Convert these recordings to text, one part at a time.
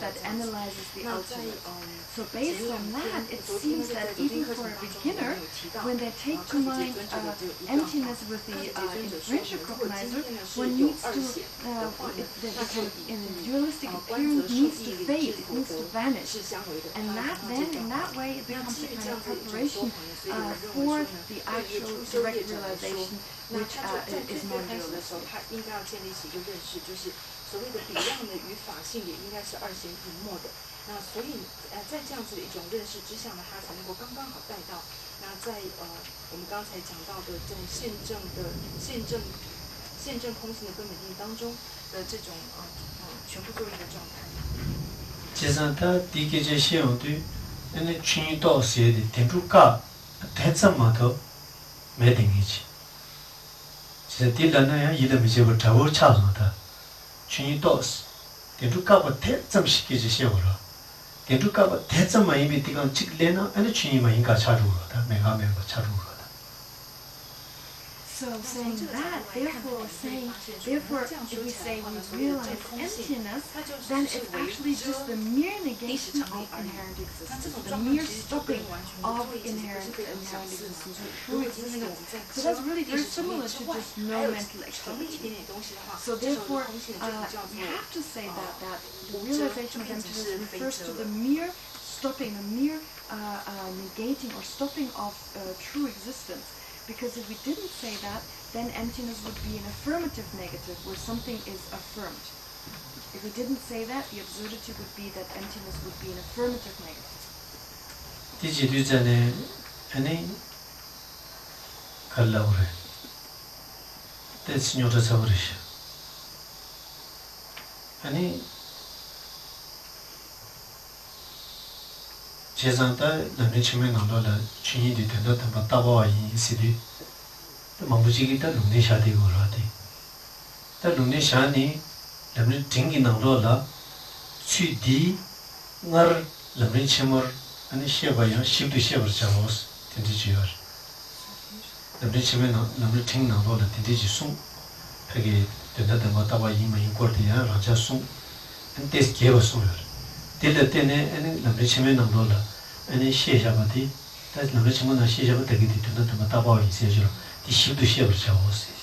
that analyzes the ultimate. So based on that, it seems that even for a beginner, when they take to mind emptiness with the inferential cognizer, one needs to, the kind of dualistic appearance needs to fade, it needs to vanish. And that then, in that way, it becomes a kind of preparation for the actual direct realization, which is non-dualistic. 所谓的比量的与法性也应该是二贤一默的。那所以在这样子的一种认识之下呢，它才能够刚刚好带到那在我们刚才讲到的这种现证空性的根本定当中的这种全部作用的状态。其实它第一个就现有的，那群于道学的定住嘎，太怎么都没定义起。其实第二呢，一直没结果，找我差不多的。 群道士，点出搞不太怎么些个这些活了，点出搞不太怎么因为这个这个人呢，俺的群嘛应该插入了的，每个插入了的。 So saying that, therefore if we say we realize emptiness, then it's actually just the mere negation of inherent existence, the mere stopping of inherent existence, of true existence. So that's really very similar to just no mental activity. So therefore, we have to say that the realization of emptiness refers to the mere stopping, the mere negating or stopping of true existence. Because if we didn't say that, then emptiness would be an affirmative negative, where something is affirmed. If we didn't say that, the absurdity would be that emptiness would be an affirmative negative. 第几句在呢？你看老人，但是牛的差不多些。你。 제상다 남의 침에 나눠라 친이들 된다 다 따바와 이시디 망부지기다 눈에 샤디 거라디 다 눈에 샤니 남의 딩기 나눠라 취디 날 남의 침을 아니 시어봐요 시도 시어버 잡아서 된지지요 남의 침에 남의 딩 나눠라 된지지 숨 그게 된다 따바 이마 인거디야 라자 숨 근데 개어 숨을 딜레 때네 아니 남의 침에 나눠라 아니 시샤바디 다 남의 침은 시샤바 되게 된다 다 따바 이세죠 이 시도 시어버 잡아서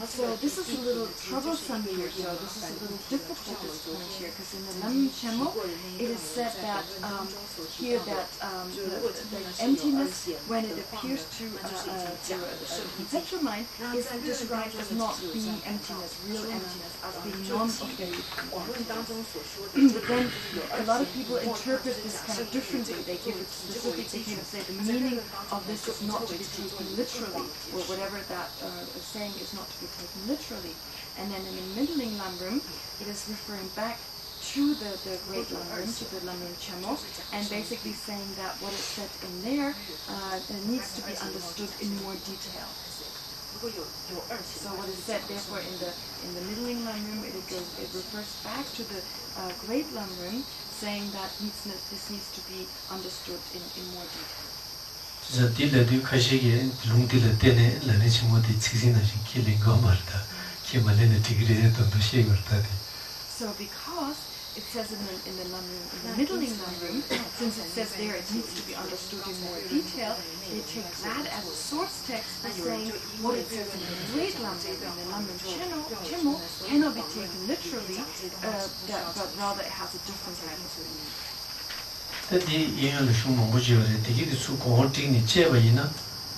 So this is a little troublesome here, so this is a little difficult at this point here, because in the Lam Chemo, it is said that here that the emptiness, when it appears to a conceptual mind, is described as not being emptiness, real emptiness, as being non-objective. But then a lot of people interpret this kind of differently. They give it specific, they kind of say the meaning of this is not to be taken literally, or whatever that saying is not to be taken literally. And then in the middling Lamrim, it is referring back to the great Lamrim, to the Lamrim Chemo, and basically saying that what is said in there needs to be understood in more detail. So what is said therefore in the middling Lamrim, it refers back to the great Lamrim, saying that this needs to be understood in more detail. So because it says in the middling Lamrim, since it says there it needs to be understood in more detail, they take that as a source text for saying what it says in the great Lamrim, in the Lamrim Chemo, cannot be taken literally, but rather it has a different kind of meaning. 이 인연의 shumo 무지어래 되게 수 공원팅이 제바이나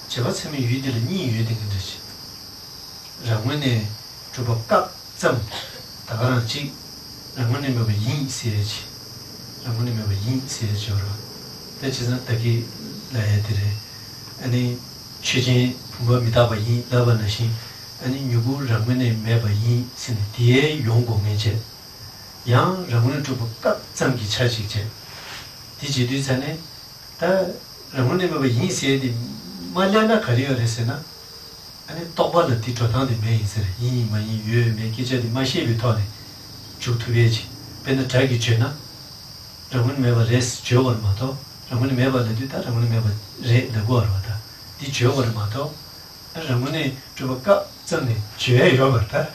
제가 처음에 유디를 니유에 된 거지. 라문에 주법각 점 다가랑지 라문에 뭐 인세지. 라문에 뭐 인세지로. 대체는 되게 나야들이 아니 최진 뭐 미다바이 라바나시 아니 유고 라문에 매바이 신 뒤에 용공이제. 양 라문에 주법각 점기 차지제. 디지디 전에 다 라문에가 인세디 말려나 거리어래서나 아니 똑바로 뒤쪽한테 매이서 이만이 유에 기저디 마시비 토네 주투베지 근데 자기 죄나 라문 매바 레스 저월마도 라문 매바도 라문 매바 레 더거로다 디 저월마도 라문에 저가 점네 죄 요버다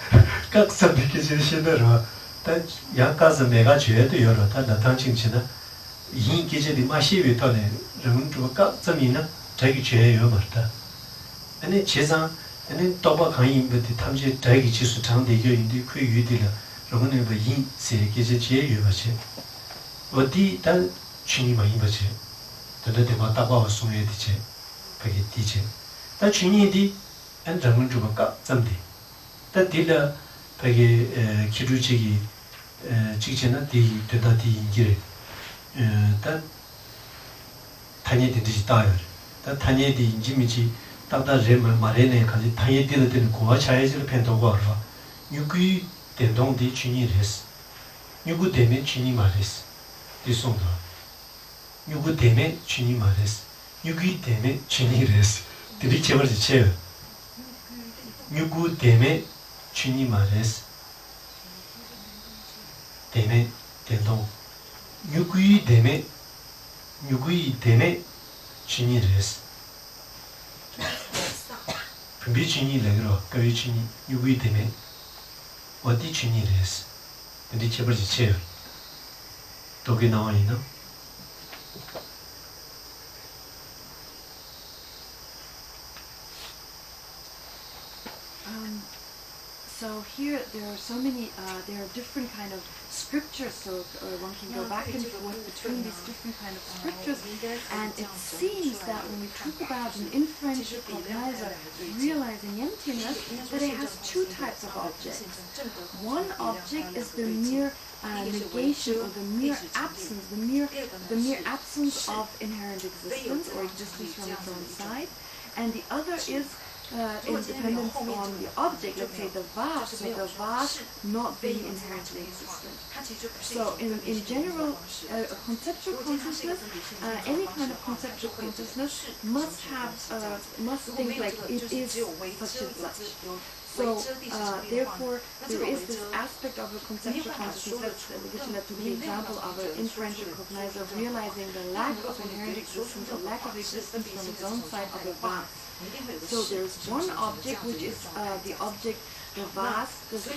각 선비게 제시더라 다 약가서 내가 죄도 열었다 나타칭치나 이 계절이 마시위 터네 좀 각 점이나 자기 죄 요버다 아니 제상 아니 또바 강인부터 탐지 자기 지수 장대교 인디 그 유디라 그러면 이 세계제 죄 요버지 어디 단 춘이 많이 버지 근데 뭐 따바와 송에 되지 그게 되지 다 춘이디 안 정은 좀 각 점디 다 딜라 그게 기루지기 직전에 디 되다디 길에 다 타니 되듯이 따요 다 타니디 인지미지 따다 제말 말에네 가지 타니 되는 고아 차이를 펜도고 알아 유기 대동디 춘이레스 유구 되면 춘이 말레스 디송도 유구 되면 춘이 말레스 유기 되면 춘이레스 들이 제벌지 체 유구 되면 춘이 말레스 되면 대동 유기 되면 춘이레스 분비 춘이 레그로 거기 춘이 유기 되면 어디 춘이레스 근데 제벌지 체 독이 나와 있나? So here there are so many, there are different kind of scriptures, so one can go back and forth between these different kind of scriptures, and it seems that when we talk about an inferential cognizer realizing emptiness, that it has two types of objects. One object is the mere negation or the mere absence, the mere absence of inherent existence or existence from its own side, and the other is independent on the object, let's say the vast, so the vast not being inherently existent. So in general, conceptual consciousness, any kind of conceptual consciousness must think like it is such and such. So, therefore, there is this aspect of a conceptual consciousness, which led to the example of an inferential cognizer realizing the lack of inherent existence, or lack of existence from its own side of the vast. So there's one object which is the object, the vast does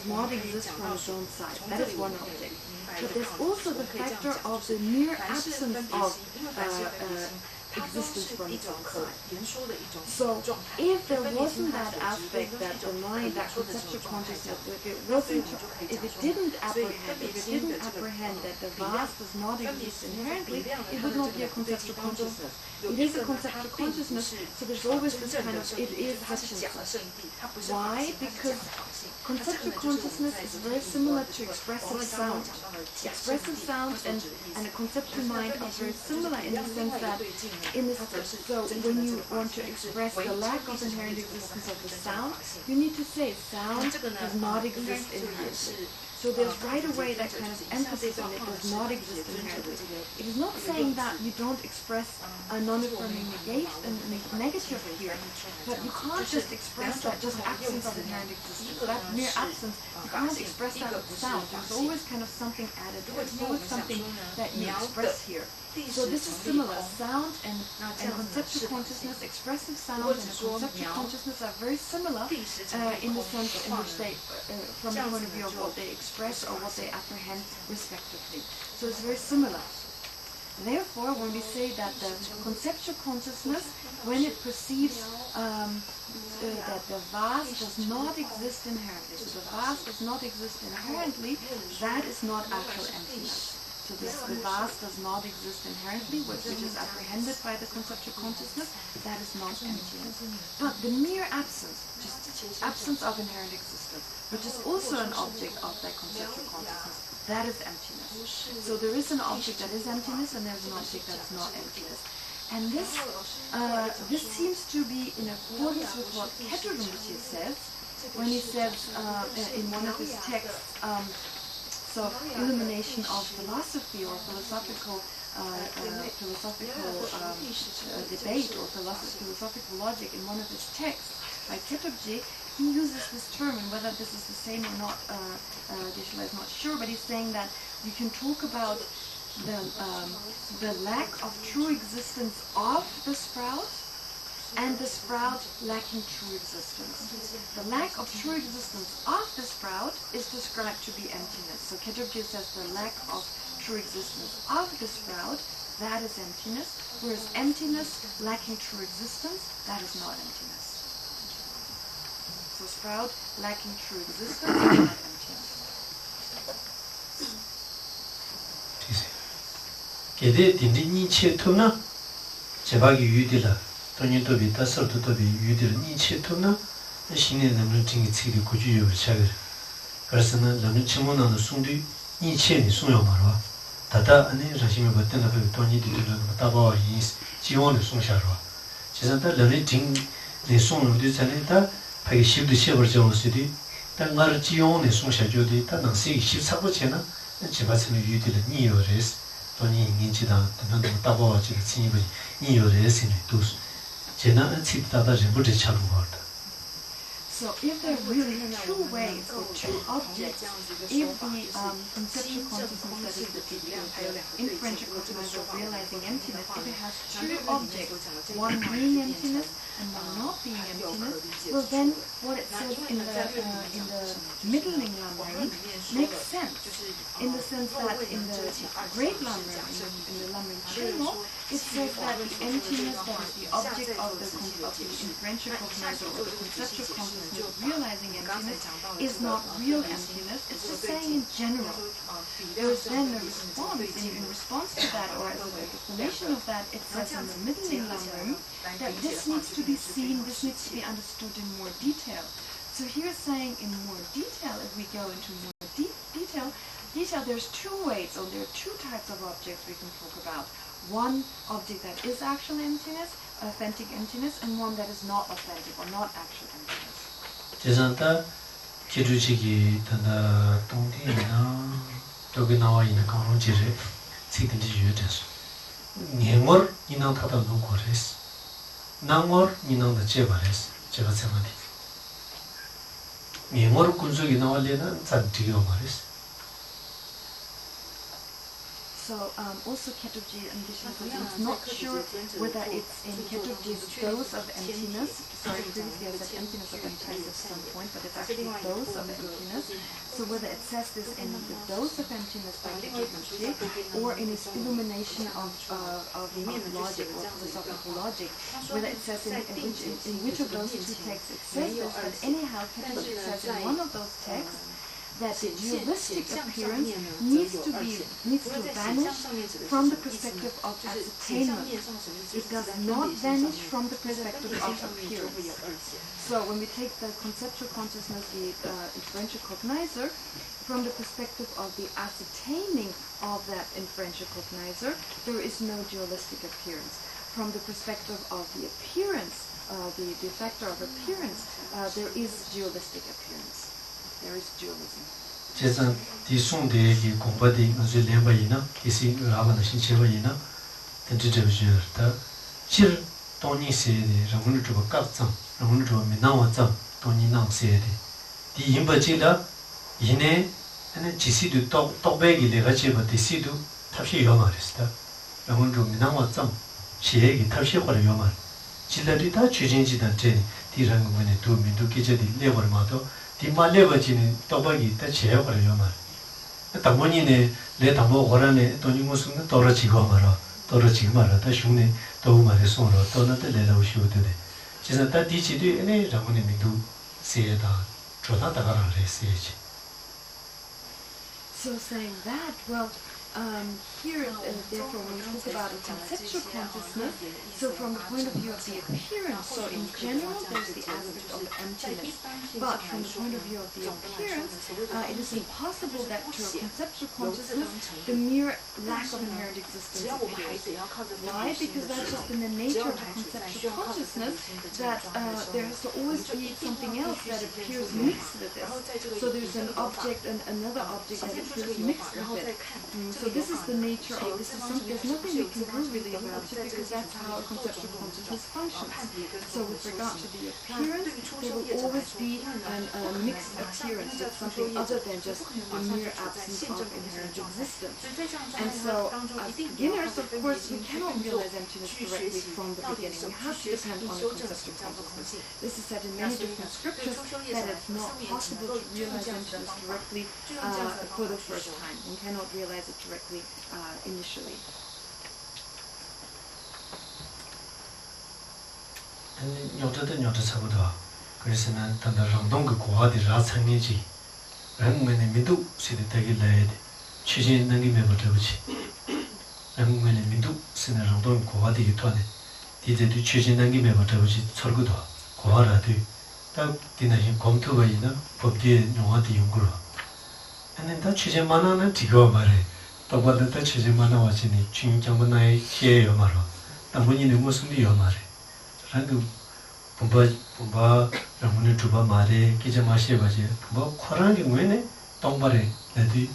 not exist from its own side. That is one object. But there's also the factor of the mere absence of existence from its own side. So if there wasn't that aspect, that the mind, that conceptual consciousness, if it didn't apprehend that the vast does not exist inherently, it would not be a conceptual consciousness. It is a conceptual consciousness, so there's always this kind of, it is such and such. Why? Because conceptual consciousness is very similar to expressive sound. Expressive sound and a conceptual mind are very similar in the sense that, so when you want to express the lack of inherent existence of the sound, you need to say sound does not exist inherently. So there's right away that kind of emphasis on it does not exist inherently. It is not saying that you don't express a non-affirming negative here, but you can't just express that just absence of inherent existence. That mere absence, you can't express that with sound. There's always kind of something added. There's always something that you express here. So this is similar. Sound and conceptual consciousness, expressive sound and conceptual consciousness are very similar in the sense in which they, from the point of view of what they express or what they apprehend respectively. So it's very similar. Therefore, when we say that the conceptual consciousness, when it perceives that the vast does not exist inherently, so the vast does not exist inherently, that is not actual emptiness. So the vast does not exist inherently, which is apprehended by the conceptual consciousness, that is not emptiness. But the mere absence, just absence of inherent existence, which is also an object of that conceptual consciousness, that is emptiness. So there is an object that is emptiness, and there is an object that is not emptiness. And this seems to be in accordance with what Ketro Rinpoche says, when he says in one of his texts, so illumination of philosophy or philosophical debate or philosophical logic, in one of his texts by Ketubji, he uses this term, and whether this is the same or not, Geshe-la is not sure, but he's saying that you can talk about the lack of true existence of the sprout, and the sprout lacking true existence. The lack of true existence of the sprout is described to be emptiness. So Khedrubje says the lack of true existence of the sprout, that is emptiness, whereas emptiness lacking true existence, that is not emptiness. So sprout lacking true existence is not emptiness. Kede dindi ni che tuna jebagi yudila tonyi tobi tasar tobi yudila ni che tuna shine namru tingi tsiri kuju yo chagar karsana lamru chimona no sungdi ni che ni sungyo marwa tata ane rashime batena pe tonyi didila tabawa yis jiwon ni sungsharwa chesanta lamru ting ni sungno de chane ta pagi shibdu shebar jawo sidi ta ngar jiwon ni sungsha jodi ta nangsi shib sakbo chena jebatsana yudila ni yo res 돈이 인지다等等大包这个进一步应有的心理都是简单而且大家人不是差不多的 So if there are really two ways or two objects, if the conceptual consciousness that is the inferential cognition of realizing emptiness, if it has two objects, one being emptiness and one not being emptiness, well then what it says in the middling Lamrim makes sense. In the sense that in the great Lamrim, in the Lamrim Chemo, it says that the emptiness that is the object of the inferential cognition or the conceptual consciousness realizing emptiness is not real emptiness, it's just saying in general. There is then a response, in response to that, or as an explanation of that, it says in the middling Lamrim that this needs to be seen, this needs to be understood in more detail. So here it's saying in more detail, if we go into more detail, there's two ways, or there are two types of objects we can talk about. One object that is actual emptiness, authentic emptiness, and one that is not authentic or not actual emptiness. 제산다 기주지기 단다 동디나 저기 나와 있는 강론지를 지든지 유대서 녀머 이나 타다 놓고레스 나머 이나다 제바레스 제가 생각해 녀머 군족이 나와려는 잔디요 말이스 So also Khedrubje and Geshe-la is not sure whether it's in Khedrubje's dose of emptiness. Sorry, previously I said emptiness of emptiness at some point, but it's actually dose of emptiness. So whether it says this in the dose of emptiness by Khedrubje or in its illumination of logic or philosophical logic, whether it says in which of those two texts it says this, but anyhow Khedrubje says in one of those texts that the dualistic appearance needs to vanish from the perspective of ascertainment. It does not vanish from the perspective of appearance. So when we take the conceptual consciousness, the inferential cognizer, from the perspective of the ascertaining of that inferential cognizer, there is no dualistic appearance. From the perspective of the appearance, the factor of appearance, there is dualistic appearance. There is dualism. 제산 디송데기 공부디 무슨 렘바이나 이시 라바나 신체바이나 된지저저다 실 돈이세데 라문을 좀 깎자 라문을 좀 미나와자 돈이나세데 디 임바지라 이네 ane 지시도 똑배기 내가 집어 디시도 탑시 요마르스다 라문을 좀 미나와자 시에기 탑시 거를 요마 질들이 다 주진지다 제 디라는 거네 두 민도 기제디 레버마도 디말레버지는 또박이 때 제어를 요말. 당원이네 내 담보 거라네 돈이 무슨 떨어지고 말아. 떨어지고 말아. 다 흉내 또 말에 손으로 또는 내려오 쉬어도 돼. 진짜 다 디지도 네 라문이 민도 세다. 조다다가라 레세지. So saying that, well, here, therefore, when we talk about a conceptual consciousness, so from the point of view of the appearance, so in general, there's the aspect of emptiness. But from the point of view of the appearance, it is impossible that to a conceptual consciousness, the mere lack of inherent existence appears. Why? Because that's just in the nature of the conceptual consciousness that there has to always be something else that appears mixed with this. So there's an object and another object that appears mixed with it. So this is the nature of this. There's nothing we can do really about it because that's how a conceptual consciousness functions. So with regard to the appearance, there will always be a mixed appearance with something other than just the mere absence of inherent existence. And so as beginners, of course, we cannot realize emptiness directly from the beginning. We have to depend on the conceptual consciousness. This is said in many different scriptures that it's not possible to realize emptiness directly for the first time. One cannot realize it directly initially. nyota sabuda krisena tanda rangdong ko goa de ra changni ji rang mene midu sidi tagi lae de chiji nangi me ba tabuchi rang mene midu sina rangdong goa de yutwa de di de chiji nangi me ba tabuchi chorgu do goa ra de ta dina hin komtu ba ina pobdi nywa de yungro ane ta chiji mana na tigo mare ta ba de ta chiji mana wa chini ching jang ba nai xie yo maro ta muni ne mo sumi yo mare rāngi bōmbā rāngmūni chūpa mārē, kīchā māshē bāchē, bōmbā khurāngi ngōyane tōngbarē, nādī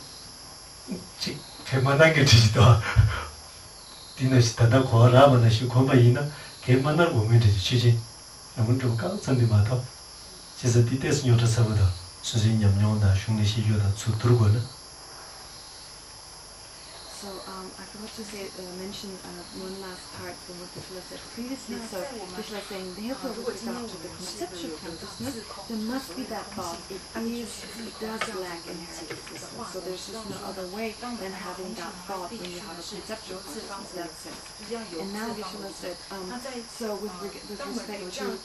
chik kēmānāngi chīchī tōwa dīnā shī tātā kōwa rāba nā shī kōmbā yīnā kēmānāngi ngōyane chīchī rāngmūni chūpa kā tsāndi mā tō chīsā tī tēs nyōtā sāba tō sūsī ñam nyōndā, shūngni shī yōdā tsū turgō nā. So I forgot to mention one last part from what Geshe-la said previously. So Geshe-la is saying, therefore, with regard to the conceptual consciousness, there must be that thought. It does lack inherent existence. So there's just no other way than having that thought when you have a conceptual consciousness. That's it. And now Geshe-la said, so with respect to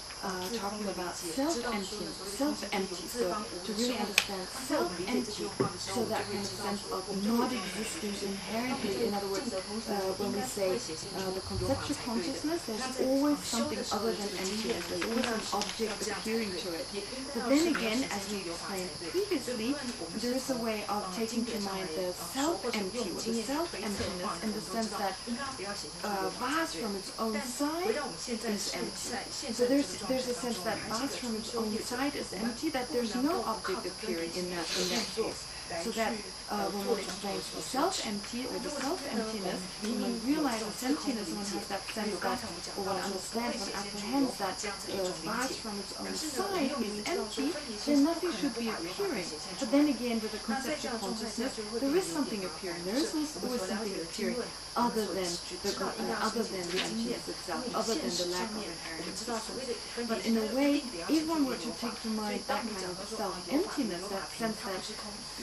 talking about self-emptiness, self-empty. So to really understand self-empty, so that kind of sense of not existing inherently. In other words, when we say the conceptual consciousness, there's always something other than emptiness. There's always an object appearing to it. But then again, as we explained previously, there is a way of taking to mind the self-empty, or the self-emptiness, in the sense that vast from its own side is empty. So there's a sense that vast from its own side is empty, that there's no object appearing in that case. So that when one explains the self-empty or the self-emptiness, when one realizes emptiness, one has that sense that, or one understands, one apprehends that vast from its own side is empty, then nothing should be appearing. But then again, with the conceptual consciousness, there is something appearing. There is always something appearing other than the emptiness itself, other than the lack of inherent existence. But in a way, if one were to take to mind that kind of self-emptiness, that sense that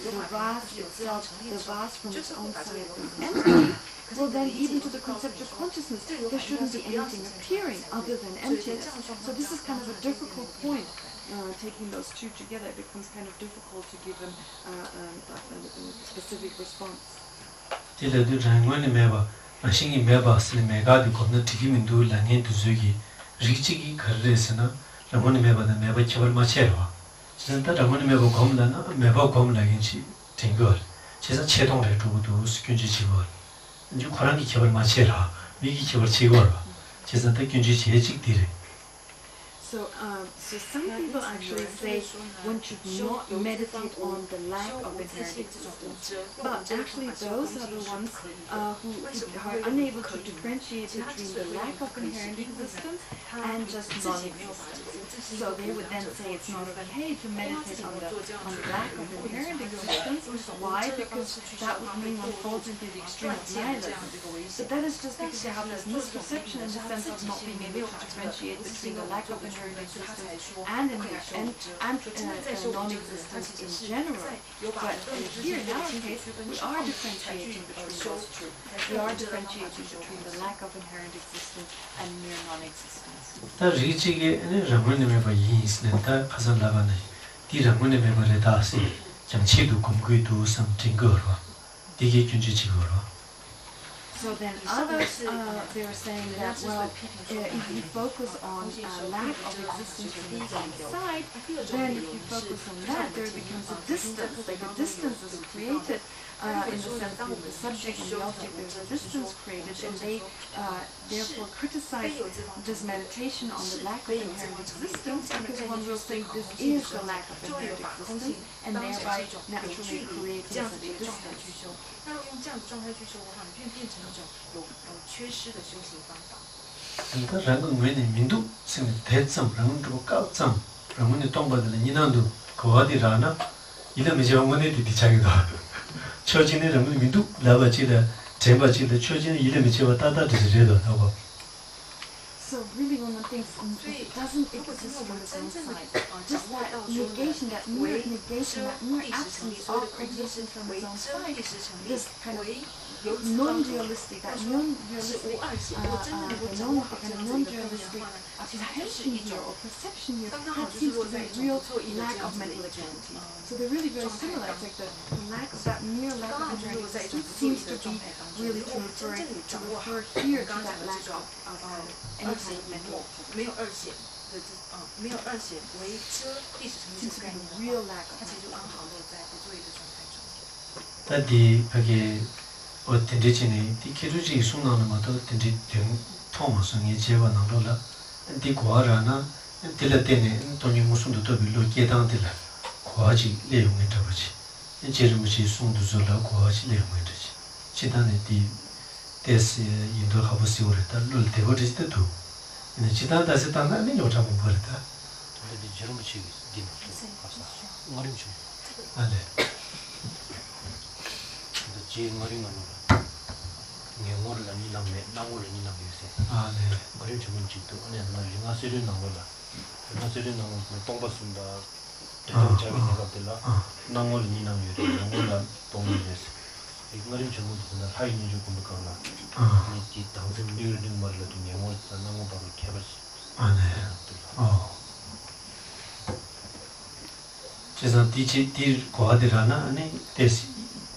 the vast itself, the vast from its own side is empty, well then even to the conceptual consciousness, there shouldn't be anything appearing other than emptiness. So this is kind of a difficult point. Taking those two together, it becomes kind of difficult to give them a specific response. 진짜 ramani mebo komla mebo komla 인치 tingol 제가 체동래 두고도 스균지 지고 이제 고랑이 기억을 맞춰라 미기 기억을 지고라 제가 때 균지 제직들이 So some people actually say one should not meditate on the lack of inherent existence. But actually those are the ones who are unable to differentiate between the lack of inherent existence and just non-existence. So they would then say it's not okay to meditate on the lack of inherent existence. Why? Because that would mean one falls into the extreme of nihilism. But that is just because they have this misperception in the sense of not being able to differentiate between the lack of inherent existence and non-existence in general. But here in our case, we are differentiating between those two. We are differentiating between the lack of inherent existence and mere non-existence. 다 리치게 ramani meba yisne 다 가san labane 디 ramani meba 레다시 장치도 공부도 상 tingorwa 디게 균지 지고로. So then others, they are saying that, well, if you focus on lack of existence from the side, then if you focus on that, there becomes a distance, like a distance is created in the sense that the subject and the object, there's a distance created, and they therefore criticize this meditation on the lack of inherent existence, because one will think this is the lack of inherent existence, and thereby naturally create a sense of distance. 那如果用这样的状态去修的话，你就变成一种有缺失的修行方法。 근데 랑은 왜니 민두 생 대점 랑은 좀 깝점 랑은 동바들 니난도 거디라나 이름이 정원에 뒤차기도 처진의 랑은 민두 라바지다 제바지다 처진의 이름이 제가 따다드리래도 하고. So really when one thinks it doesn't exist on its own side, just that negation, that mere negation, that mere absence of existence from its own side, this kind of non-dualistic, that non-dualistic, non-dualistic apprehension here or perception here, that seems to be a real lack of mental activity. So they're really very similar. It's like the lack of that mere lack of mental existence seems to be really to refer here to that lack of any kind of mental activity. 没有二显的没有二显为遮历史成绩这个概念的话，它其实就安好乐在不作为的状态中。 다디 하게 어떤지니 디케루지 순나는 것도 딘지 등 토마스는 제가 나로라 디 고아라나 딜라테네 돈이 무슨 도 빌로 계단들 고아지 내용이 잡지 제르무시 순도 zor라 고아지 내용이 되지 지단에 디 데스 인도 하부시오르다 룰 대거지도 근데 지단 다시 단단히 요청 버렸다 근데 제르무시 디 가서 머리 좀 안돼 제 머리는 녀모를 아니 남매 나무를 아니 남매세 아 네 머리 좀 찍도 아니 나 링아세를 나올라 링아세를 나오면 똥받습니다 대장 자기 내가 들라 나무를 아니 남매를 나무를 똥이래서 이 머리 좀 듣는다 하이니 조금 그러나 이 당선 미르는 말로 녀모 나무 바로 개버지 아네 제가 디지 과들하나 아니 데스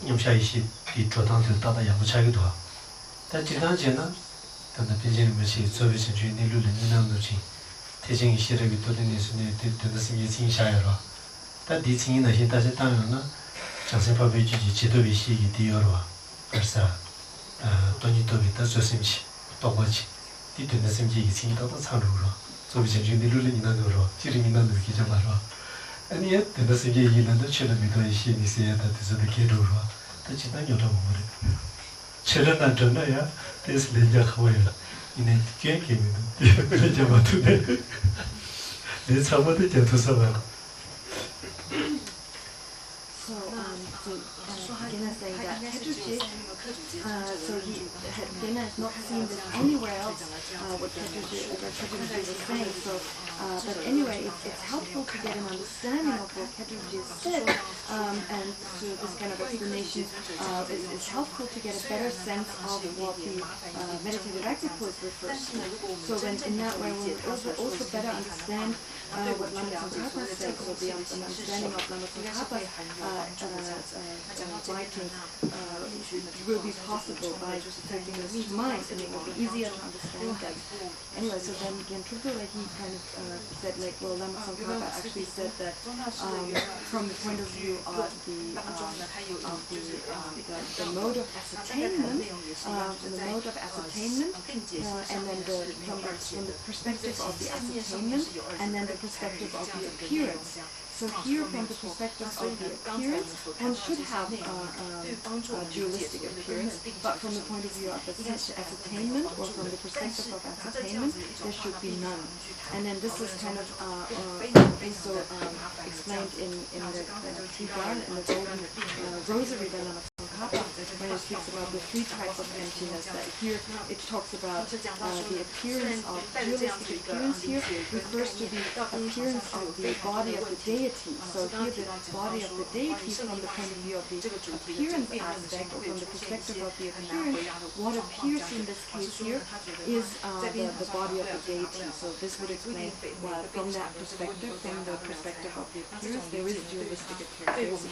냠샤이시 이 조당들 따다 야부차기도 하. 다 지난제나 단다 빈진의 것이 서비스 주인 일루는 니나노지 대정이 시력이 도전에서는 되듯이 예진샤여라. 다 디칭이나 신다시 땅이나 장생법의 주지 지도비 시기 디어와 벌써 돈이 도비다 소심시 또고지 디드는 심지 이칭이도 상루로 서비스 주인 일루는 니나노로 지름이나노 기자마로 아니 되는 심지 이는도 처럼이도 이시니 세야다 되서도 개로로 지난 여러 번을 체련한 전에야 데스 렌자 하고요. 이내 계획이면 이제 맞는데 내 사모도 제도서가 Dina saying that Pedrucci, so Dina has not seen this anywhere else, what Pedrucci was saying, so, but anyway, it's helpful to get an understanding of what Pedrucci said, and through this kind of explanation, it's helpful to get a better sense of what the meditative attitude refers to. So then in that way, we'll also better understand what Lama Tsongkhapa said, so the understanding of Lama Tsongkhapa's writing will be possible by taking this to mind, and it will be easier to understand that. Anyway, so then again, Tripura, he kind of said, like, well, Lama Tsongkhapa actually said that from the point of view of the mode of ascertainment, and then from the perspective of the ascertainment, and then the perspective of the appearance. So here, from the perspective of the appearance, one should have a dualistic appearance, but from the point of view of the ascertainment, or from the perspective of ascertainment, there should be none. And then this is kind of also explained in the Tigar, in the Golden Rosary by Lama Tsongkhapa, when it speaks about the three types of emptiness. That here it talks about the appearance of dualistic appearance. Here refers to the appearance of the body of the deity. So here the body of the deity, from the point of view of the appearance aspect, or from the perspective of the appearance, what appears in this case here is the body of the deity. So this would explain why from that perspective, from the perspective of the appearance, there is dualistic appearance.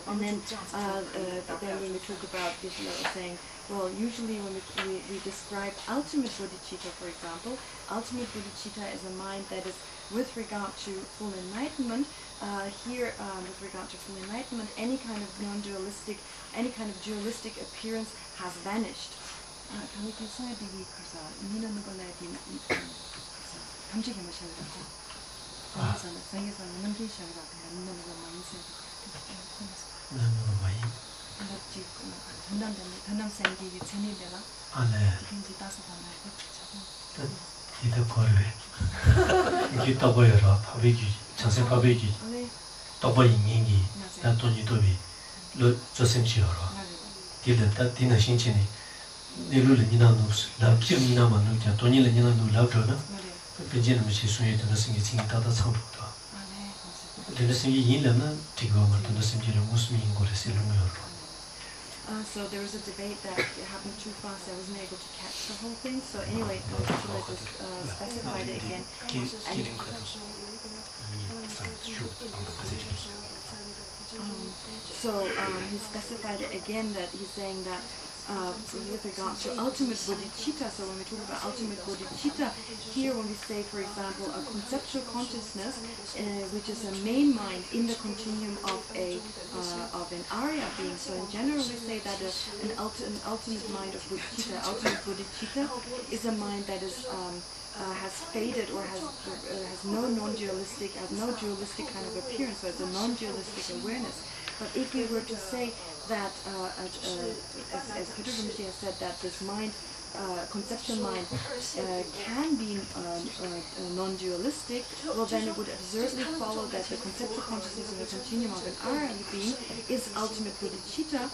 And then when we talk about this, saying, well, usually when we describe ultimate bodhicitta, for example, ultimate bodhicitta is a mind that is with regard to full enlightenment, here with regard to full enlightenment, any kind of non-dualistic, any kind of dualistic appearance has vanished. 이제 거래. 이게 또 보여라. 파베기, 장세 파베기. 또 보이 인기. 나 돈이 도비. 로 조심지어라. 디르다 디나 신체니. 내루를 니나노 랍지 니나만도 자 돈이를 니나노 랍더나. 그제는 무슨 수에 되는 생기 생기 다다 참부다. 되는 생기 인라나 지금 말도 심지를 무슨 인고를 쓰려고요. So there was a debate that it happened too fast. I wasn't able to catch the whole thing. So anyway, Kula just specified it again. So he specified it again that he's saying that with regard to ultimate bodhicitta, so when we talk about ultimate bodhicitta, here when we say, for example, a conceptual consciousness, which is a main mind in the continuum of an Arya being, so in general we say that an ultimate mind of bodhicitta, ultimate bodhicitta is a mind that is has faded or has no non-dualistic, has no dualistic kind of appearance, so it's a non-dualistic awareness. But if we were to say that, as Peter Rinpoche has said, that this mind, conceptual mind, can be non-dualistic, well then it would absurdly follow that the conceptual consciousness in the continuum of an Arya being is ultimate bodhicitta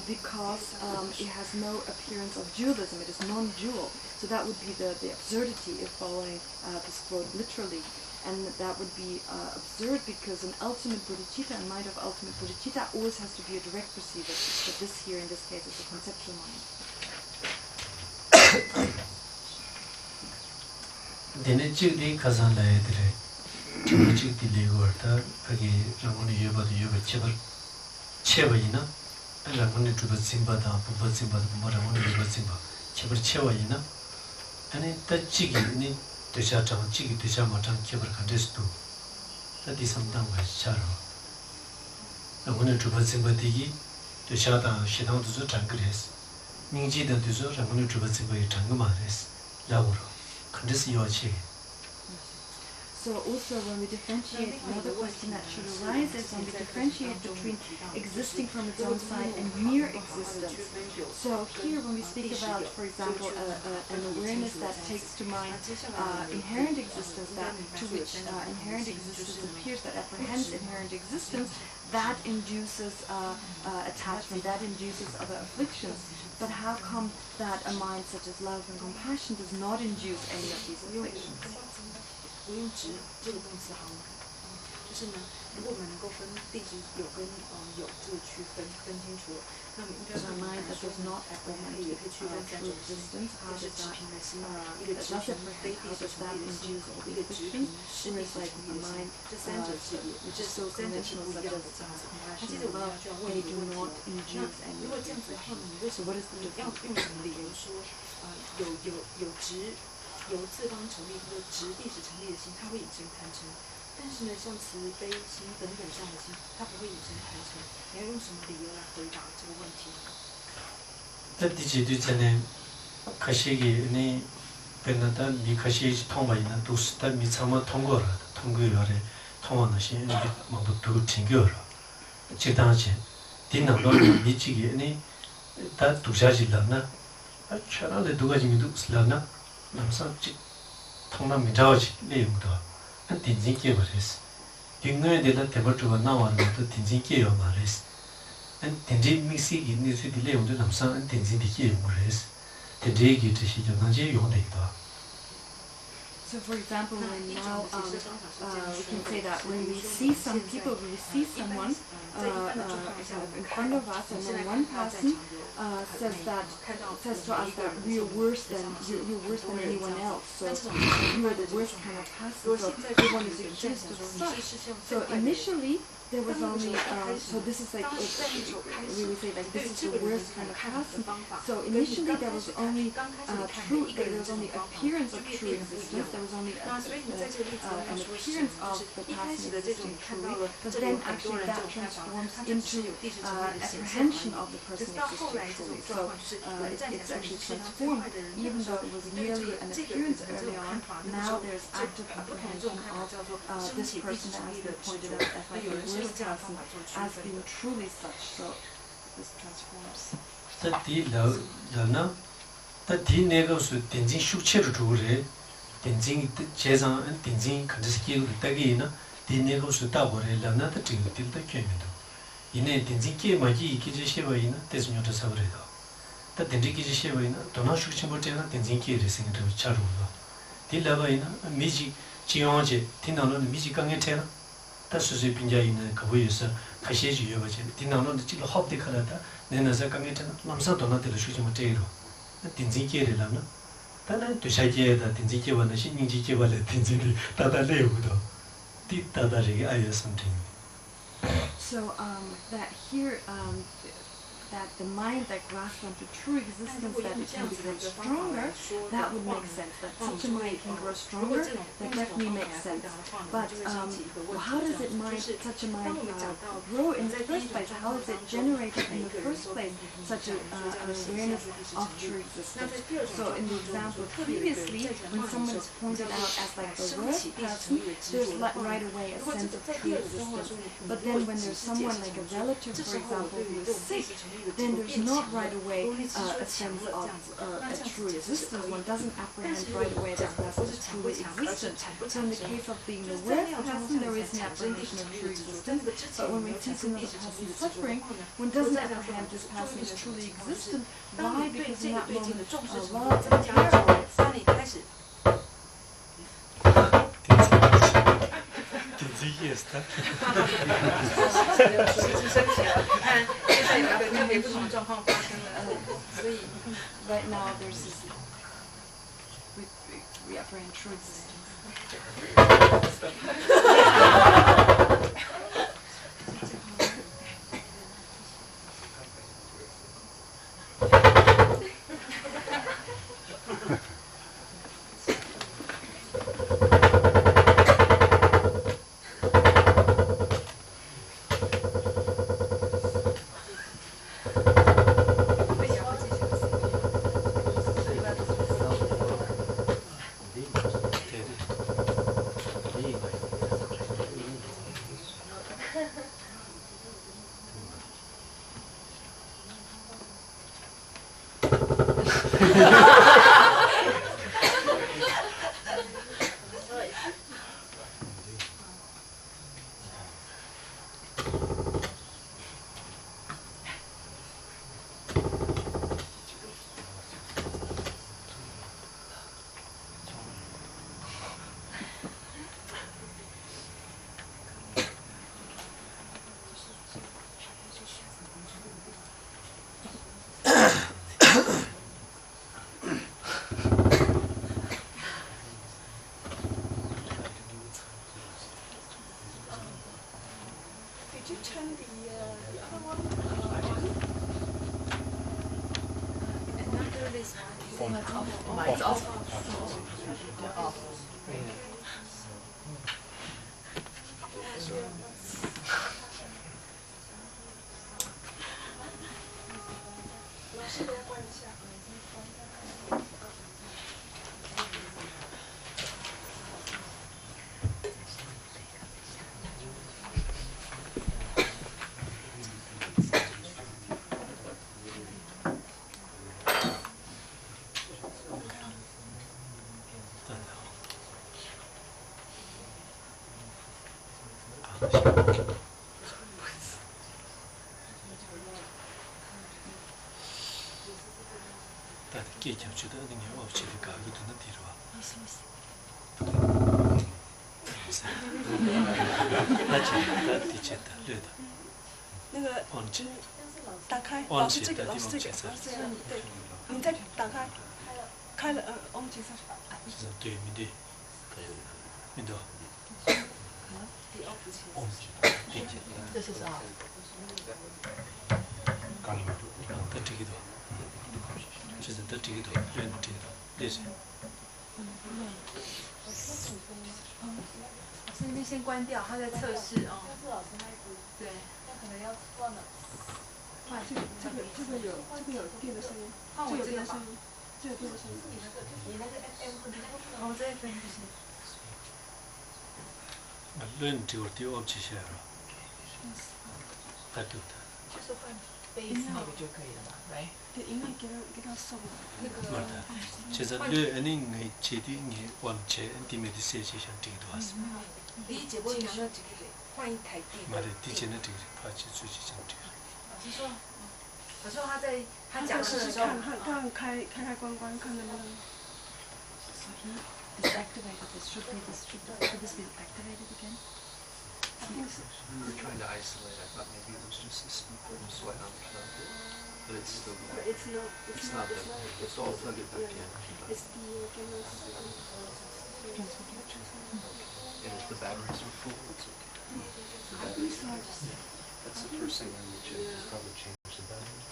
because it has no appearance of dualism, it is non-dual. So that would be the absurdity if following this quote literally. And that would be absurd because an ultimate bodhicitta, a mind of ultimate bodhicitta, always has to be a direct perceiver. But this here, in this case, is a conceptual mind. Dene chikdi kazan la edire, chikdi chikdi legorda, pagi ramuni yobadu yoba cheba ina, ramuni chuba zimba da, buba zimba da, buba ramuni yoba zimba, chebar cheba ina, ane ta chigi, ni desha chang, chigi desha ma chang chebar kandestu, ta di samdang wa charo. Ramuni chuba zimba digi, desha da shidang duzo changres, mingji da duzo ramuni chuba zimba yi changma res, lagoro. So also when we differentiate, another question that should arise is when we differentiate between existing from its own side and mere existence. So here when we speak about, for example, an awareness that takes to mind inherent existence, that to which inherent existence appears, that apprehends inherent existence, that induces attachment, that induces other afflictions. But how come that a mind such as love and compassion does not induce any of these afflictions? 我用直这个动词好吗？就是呢，如果我们能够分地直有跟有这个区分清楚了，那么应该是我们来说呢，我们也可以区分三种心，一个是直平的心，一个直平非地直成立的心，一个直平是地直成立的心，这三者是这三者是不一样的这样子。那接着我们就要问一个问题，那如果这样子的话呢，你为什么你要用什么理由说有直？由自方成立或者直地直成立的心，它会引生贪嗔；但是呢，像慈悲心等等这样的心，它不会引生贪嗔。你要用什么理由来回答这个问题呢？在第几对在呢？可惜的你本来的你可惜通过呢，都是的你怎么通过了？通过了的，通过那些你么不都听过了？这当前，第两个你这个呢，他读下去了呢，全让的读个进度是了呢。 남산 통남 미자지 내용도 한 딘진께 버렸어. 딩너에 대한 대벌주가 나왔는데 딘진께요 말했어. 한 딘진 미시 있는 수 내용도 남산 딘진께 버렸어. 딘진이 뜻이 좀 단지 용되다. So for example, when now we can say that when we see some people, when we see someone in front of us, and then one person says to us that we are worse than you're worse than anyone else. So you are the worst kind of person. So everyone is accused of such. So initially, there was only, so this is like, we would say like this is the worst kind of person. So initially there was only there was only appearance of true existence, there was only an appearance of the person existing truly, but then actually that transforms into apprehension of the person existing truly. So it's actually transformed, even though it was merely an appearance early on, now there's active apprehension of this person that has been pointed out as like the worst person as being truly such. So this transforms. So that here that the mind that grasps onto true existence, that it can become stronger, that would make sense. That such a mind can grow stronger, that definitely makes sense. But how does such a mind grow in the first place? How is it generated in the first place, such an awareness of true existence? So in the example previously, when someone is pointed out as like the worst person, there's right away a sense of true existence. But then when there's someone like a relative, for example, who is sick, then there's not right away a sense of a true existence. One doesn't apprehend right away that person is truly existent. So in the case of being the worst person, there is an apprehension of true existence. But when we see another person suffering, one doesn't apprehend this person is truly existent. Why? Because in that moment, love and care are it. Right now there's this, we apprehend true existence. 第二幅前。这是啥？这这个多，这是这这个多，这这个多，这是。老师那边先关掉，他在测试哦。对。那可能要算了。这个有电的声音，换我这个吧。这个电的声音。你那个 FM 不是？哦，这 FM 不行。论这个第二期下了，太多的。就是换贝斯那个就可以了嘛，来。对，因为给他送了。那个。没得，其实论你你前的你往前地面的设计上这个多是。你节目里面这个换一台地。没得，之前的这个发起出去讲这个。老师说，他讲的时候，看开关看能不能。Disactivated this. Should this be activated again? We were trying to isolate. I thought maybe it was just a speaker and sweat on the plug, but it's still. But it's not. It's not that. It's all plug it back in. It's the cameras. And if the batteries are full, it's okay. That's the first thing I would check. Is probably change the battery.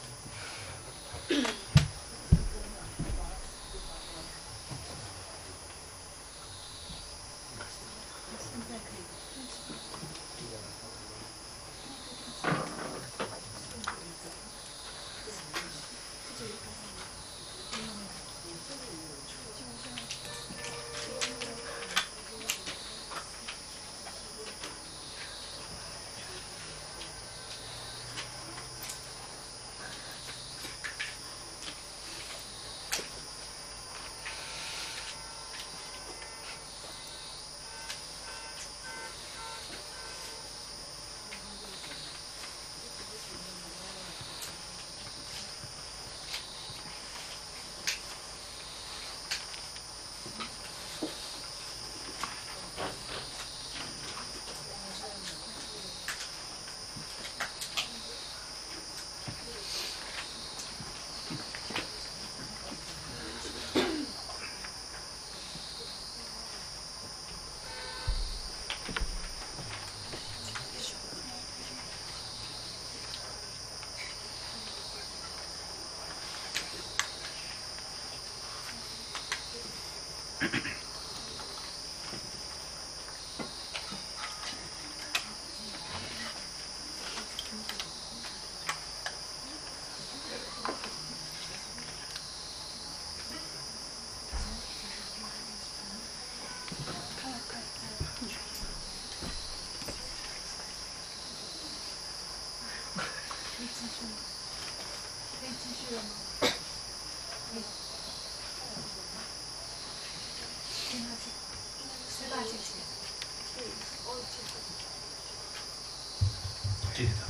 这个的。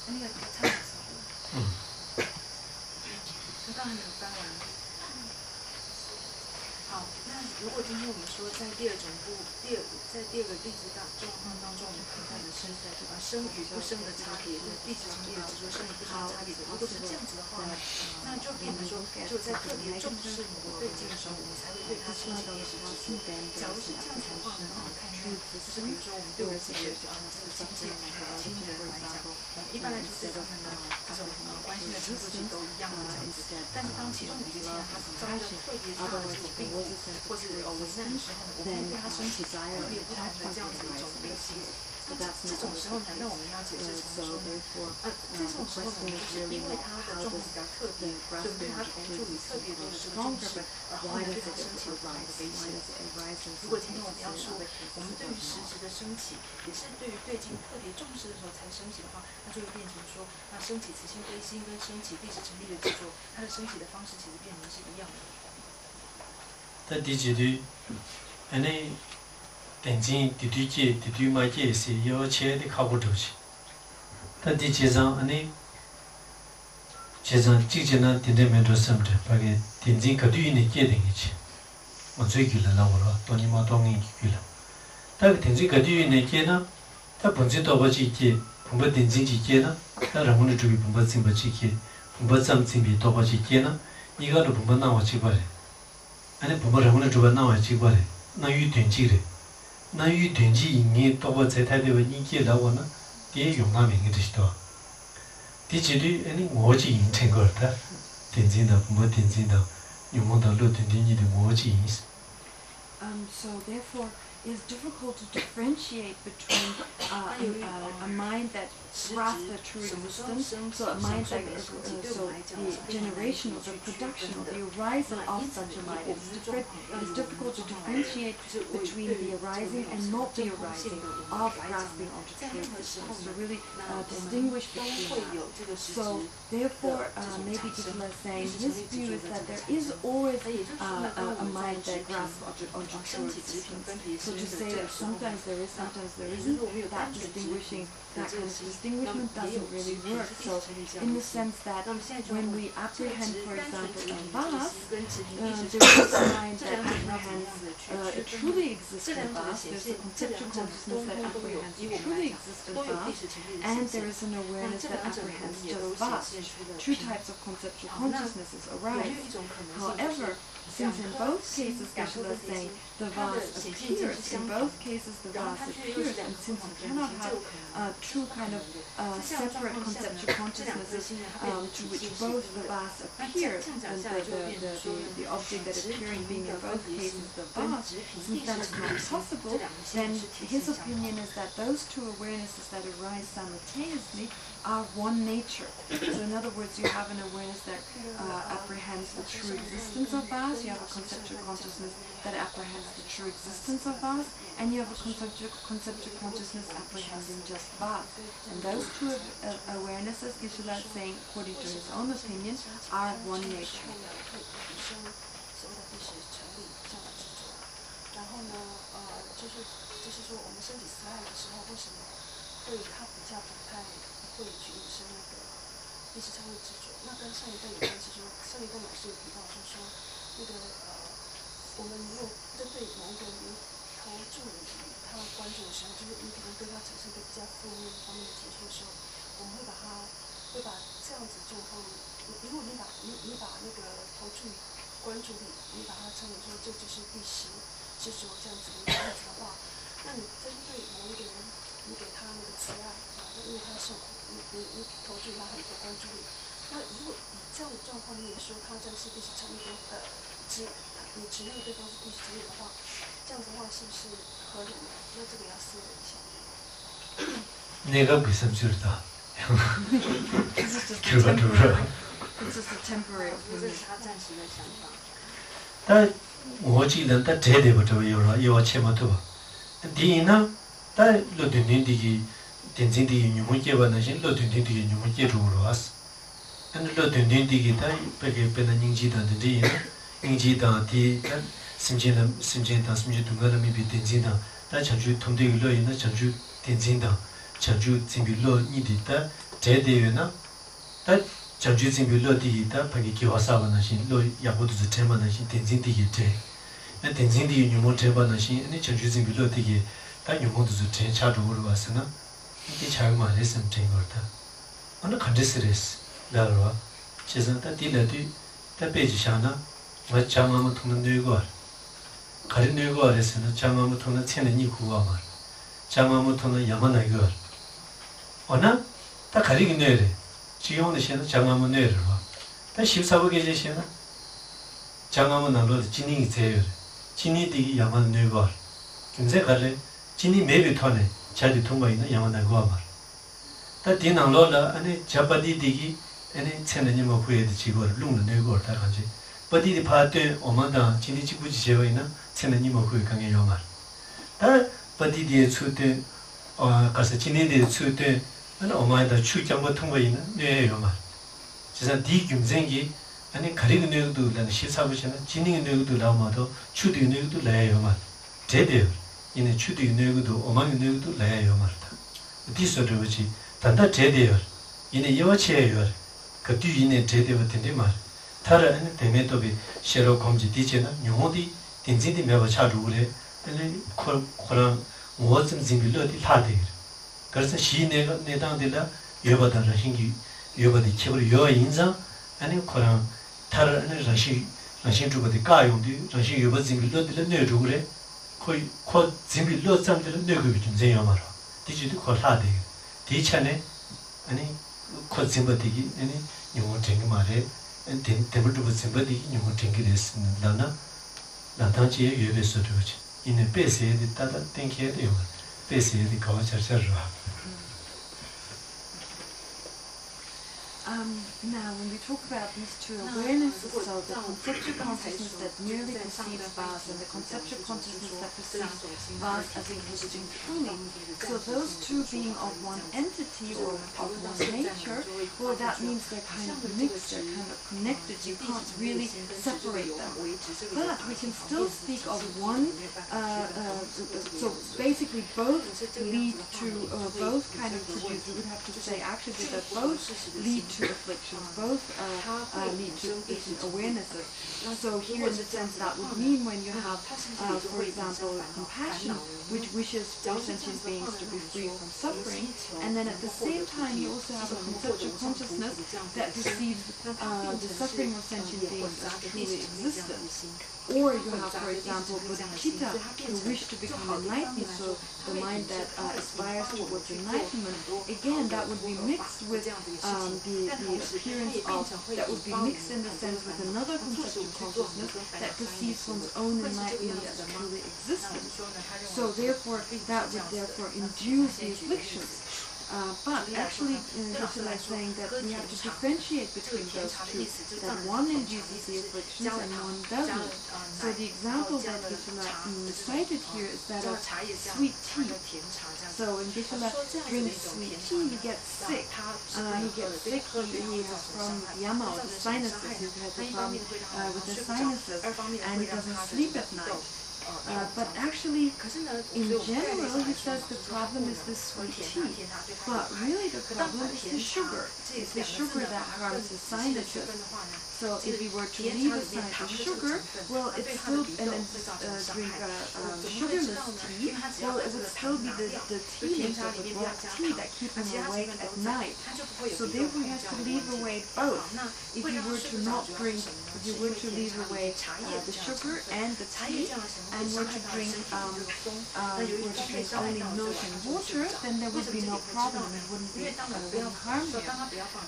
那个唱的时候。他刚才没有翻完。好，那如果今天我们说在第二个例子状况当中，我们看到的是生与不生的差别，第几种例子说生与不生的差别。如果是这样子的话呢，那就变成说，就在特别重视某个对境的时候，我们才会对他生起一些执着。假如是这样子的话呢，我们看看，就是比如说我们对我自己的这个亲人来讲，一般来说对他们的这种关心的程度是都一样的这样子。但是当其中有一些他遭遇了特别大的这种病苦，或是危难的时候，我们会对他升起特别不同的这样子一种悲心。那这种时候呢，那我们要解释成说，在这种时候呢，就是因为他的状况比较特别，所以对他投注以特别多的这个重视，然后呢对他升起了不同的悲心。如果今天我们要说，我们对于实质的升起，也是对于对境特别重视的时候才升起的话，那就会变成说，那升起慈心悲心跟升起历史成立的执着，它的升起的方式其实变成是一样的。在第几段，你定睛第对节、第对买节是要切的考不出去。但第几章你，几章这些呢？定在没多什么的，把个定睛可对你界定一起，我最久了，我说多年嘛多年久了。但个定睛可对你界呢，它本身多不几节，本不定睛几节呢？那人们的注意本不真不几节，本不真真比多不几节呢？一个都本不那我几个的。俺那不人们的主办那我几个的，那有定级的，那与电机你到我在台的你记了我呢，也用那名的知道。第几里我就引成个的，电机的没电机的，用我的路电机你的我就引。So therefore, it's difficult to differentiate between a mind that grasps the true existence, so a mind that so the generation or the production or the arising of such a mind is different. It's difficult to differentiate between the arising and not the arising of grasping onto true existence. To really distinguish between that. So therefore, maybe Gitala is saying his view is that there is always a mind that grasps onto true existence. So to say that sometimes there is, sometimes there isn't, that distinguishing, that kind of distinguishment doesn't really work. So in the sense that when we apprehend, for example, a vase, there is a mind that apprehends a truly existent vase, there's a conceptual consciousness that apprehends a truly existent vase, and there is an awareness that apprehends just vase. Two types of conceptual consciousnesses arise. However, since in both cases, Geshe-la is saying, the vase appears, in both cases the vase appears, and since you cannot have a true kind of separate conceptual consciousnesses to which both the vase appears, and the object that appearing being in both cases the vase, since that is not possible, then his opinion is that those two awarenesses that arise simultaneously are one nature. So in other words, you have an awareness that apprehends the true existence of vase, you have a conceptual consciousness that apprehends the true existence of vase, and you have a conceptual consciousness apprehending just vase. And those two awarenesses, Geshe-la is saying, according to his own opinion, are one nature. 会去引申那个意识超越执着，那跟上一段有关系。说上一段老师有提到，就是说那个我们如果针对某一个人投注他关注的时候，就是你可能对他产生一个比较负面方面的接触的时候，我们会把这样子状况，如果你把那个投注关注力，你把它称为说这就是第十执着这样子的一个例子的话，那你针对某一个人，你给他那个慈爱因为他受苦。你投注他很多关注力，那如果以这样的状况，你也说他这样是第十层面你承认对方是第十层面的话，这样子的话是不是合理呢？那这个要思维一下。那个为什么知道？It's just a temporary. 这是他暂时的想法。但我记得他这点不就有了，有钱嘛对吧？第一呢，但路对面的。电子的你们接吧那些老电电的你们接住了是，但是老电电的他被那年纪大的这样，年纪大的他甚至同个那没比电子的，他长久同的老人那长久电子的，长久真比老你的他这的呢，他长久真比老的他把个计划啥吧那些老也不都是这么那些电子的这，那电子的你们这吧那些那长久真比老的他你们都是这差住了是呢。이 차이만 있으면 된 거다. 어느 컨디스레스 나로 지금 다 딜레디 다 베지샤나 뭐 장마무 통는 되고 가린 되고 알았으나 장마무 통는 채는 이 구가 말. 장마무 통는 야만아 이거. 어나 다 가리긴 내래. 지금은 시는 장마무 내려 봐. 다 14억에 계시나? 장마무 나로 진이 제일. 진이 되게 야만 내고. 근데 가래 진이 매비 터네. 자디 통과이나 양원나 고아말. 다 디낭로라 아니 자바디 디기 아니 채는이 뭐 후에도 지고 룽는 내고 다 간지. 바디디 파때 오만다 진이 지구지 제와이나 채는이 뭐 후에 강에 요말. 다 바디디에 추때 가서 진이디 추때 아니 오만다 추장고 통과이나 네 요말. 지사 디 김생기 아니 가리는 내고도 난 시사부시나 진이 내고도 나오마도 추디 내고도 내요말. 제대로 이내 추디 내고도 오만이 내고도 내요 말다. 디서르지 단다 제대요. 이내 여체요. 그 뒤에 제대로 된데 말. 다른 데메도비 셰로 검지 디제나 용어디 딘진디 매버 차루래. 근데 코랑 뭐좀 진빌러디 파데. 그래서 시내가 내당들라 여바다라 신기 여바디 키브리 여 인자 아니 코랑 다른 라시 주거디 가용디 라시 여바 진빌러디 내주래. 거의 코 짐비 로잠들 내고 좀 제야마라 디지도 코라데 디차네 아니 코 짐바디기 아니 요거 쟁이 말에 데물도 짐바디기 요거 쟁이 됐습니다 나타지에 예배서도지 이는 배세에 따다 땡겨야 돼요 배세에 가와차차라 Now, when we talk about these two awarenesses, so the conceptual consciousness that merely perceives vase and the conceptual consciousness that perceives vase as existing truly, so those two being of one entity or of one nature, well, that means they're kind of mixed, they're kind of connected. You can't really separate them. But we can still speak of one, so basically both lead to, both kind of produce, we would have to say actually that both lead to afflictions, both lead to different awarenesses. So here in the sense that would mean when you have, for example, compassion, which wishes for sentient beings to be free from suffering, and then at the same time you also have a conceptual consciousness that perceives the suffering of sentient beings as truly existent. Or you have, for example, bodhicitta, who wish to become enlightened, so the mind that aspires towards enlightenment. Again, that would be mixed with the appearance of, that would be mixed in the sense with another conceptual consciousness that perceives one's own enlightenment as truly existent. So therefore, that would therefore induce the afflictions. But actually, Geshe-la is saying that we have to differentiate between those two, that one induces the afflictions and one doesn't. So the example that Geshe-la cited here is that of sweet tea. So when Geshe-la drinks sweet tea, he gets sick. He has problem with yama, or the sinuses. He has a problem with the sinuses, and he doesn't sleep at night. But actually, in general, he says the problem is the sweet tea. But really the problem is the sugar. It's the sugar that harms the sinuses. So if we were to leave aside the sugar, well, it's still, and then drink sugarless tea, well, it would still be the tea leaves or the black tea that keep him awake at night. So therefore he has to leave away both. If you were to not drink, if you were to leave away the sugar and the tea, and were to drink only milk and water, then there would be no problem. It wouldn't harm you.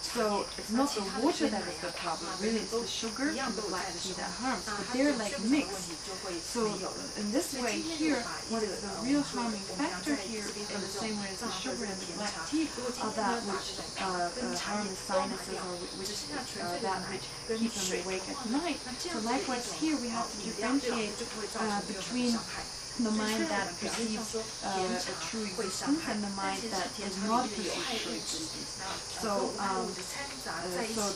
So it's not the water that is the problem. Really, it's the sugar and the black tea that harms. But they're like mixed. So in this way here, what is the real harming factor here, in the same way as the sugar and the black tea, are that which harm the sinuses, or which that which keep them awake at night. So likewise here we have to differentiate between the mind that perceives a true existence and the mind that does not perceive true existence. So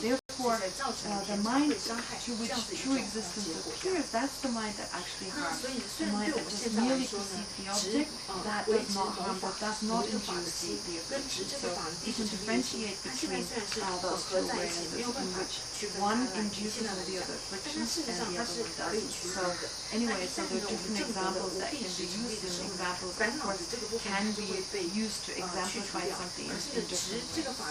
therefore, the mind to which true existence appears, that's the mind that actually harms. The mind that just merely perceives the object, that does not harm, that does not induce the affliction. So you can differentiate between those two awarenesses in which one induces all the other afflictions and the other one doesn't. So anyway, so there are different examples that can be used, and examples of course can be used to exemplify something in different